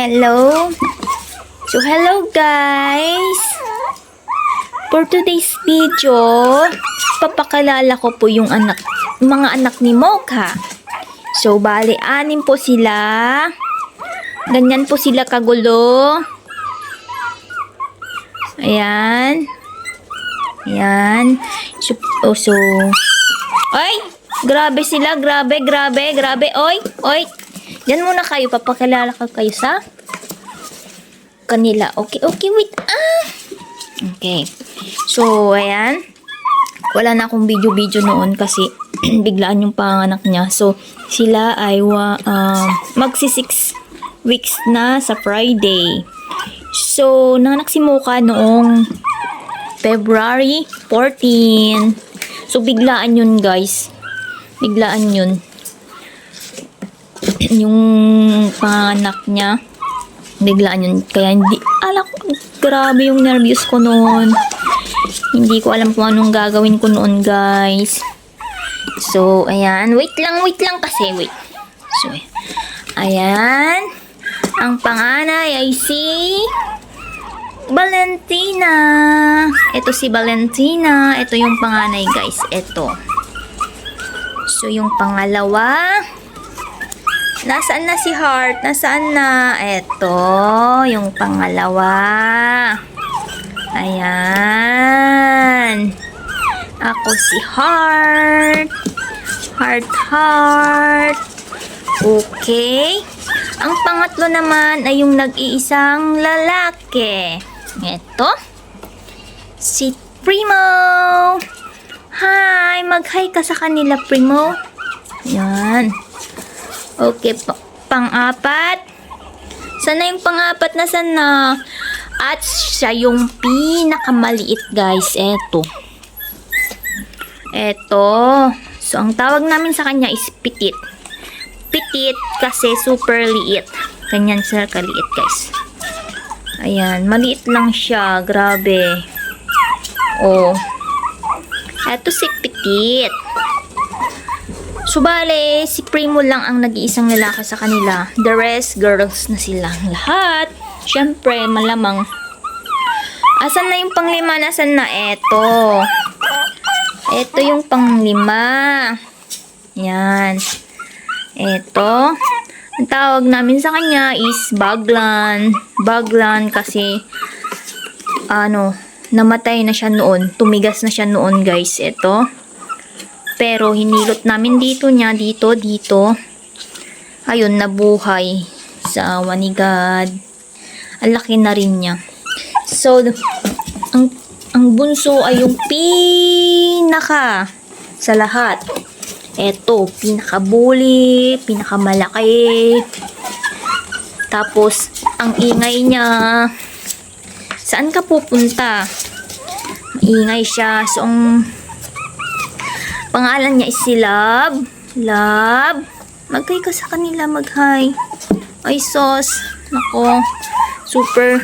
Hello. Hello guys. For today's video, papakilala ko po yung mga anak ni Mocha. So, bali, 6 po sila. Ganyan po sila kagulo. Ayan. Ayan. So, ay! Grabe sila. Grabe. Oy! Diyan muna kayo. Papakilala ko kayo sa kanila. Okay, wait. Okay. So, ayan. Wala na akong video noon kasi biglaan yung panganak niya. So, sila ay magsi 6 weeks na sa Friday. So, nanganak si Mocha noong February 14. So, biglaan yun, guys. Biglaan yun. Yung panganak niya. Biglaan yun. Kaya hindi, grabe yung nervous ko noon. Hindi ko alam kung anong gagawin ko noon, guys. So, ayan. Wait lang kasi. Wait. So, ayan. Ang panganay ay si Valentina. Ito si Valentina. Ito yung panganay, guys. Ito. So, yung pangalawa. Nasaan na si Heart? Nasaan na? Ito. Yung pangalawa. Ayan. Ako si Heart. Heart. Okay. Ang pangatlo naman ay yung nag-iisang lalaki. Ito. Si Primo. Hi. Mag-hi ka sa kanila, Primo. Ayan. Okay. Pang-apat. Sana yung pang-apat na sana. At siya yung pinakamaliit, guys. Eto. So, ang tawag namin sa kanya is Petit. Petit kasi super liit. Ganyan siya kaliit, guys. Ayan. Maliit lang siya. Grabe. Oh. Eto si Petit. So, bale, si Primo lang ang nag-iisang lalaki sa kanila. The rest, girls na silang lahat. Siyempre, malamang. Asan na yung panglima? Nasaan na? Eto. Ito yung panglima. Yan. Ito. Ang tawag namin sa kanya is Baglan. Baglan kasi namatay na siya noon. Tumigas na siya noon, guys. Ito. Pero hinilot namin dito. Ayun, nabuhay sa awa ni God. Ang laki na rin niya. So, ang bunso ay yung pinaka sa lahat. Eto, pinaka-bully, pinaka-malaki. Tapos, ang ingay niya. Saan ka pupunta? Maingay siya. So, ang pangalan niya is si Love. Love. Mag-hi ka sa kanila, mag-hi. Ay, sos. Nako. Super.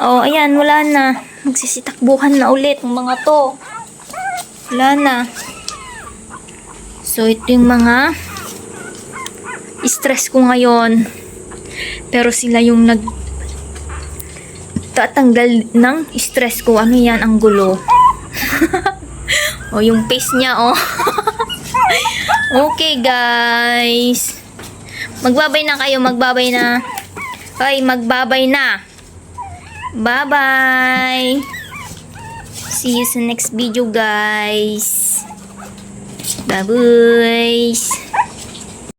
Oh, ayan, wala na. Magsisitakbuhan na ulit ng mga to. Wala na. So, ito yung mga stress ko ngayon. Pero sila yung tatanggal ng stress ko. Ano yan? Ang gulo. O, yung face niya, oh. Okay, guys. Magbabay na kayo. Magbabay na. Ay, magbabay na. Bye-bye. See you sa next video, guys. Bye-bye.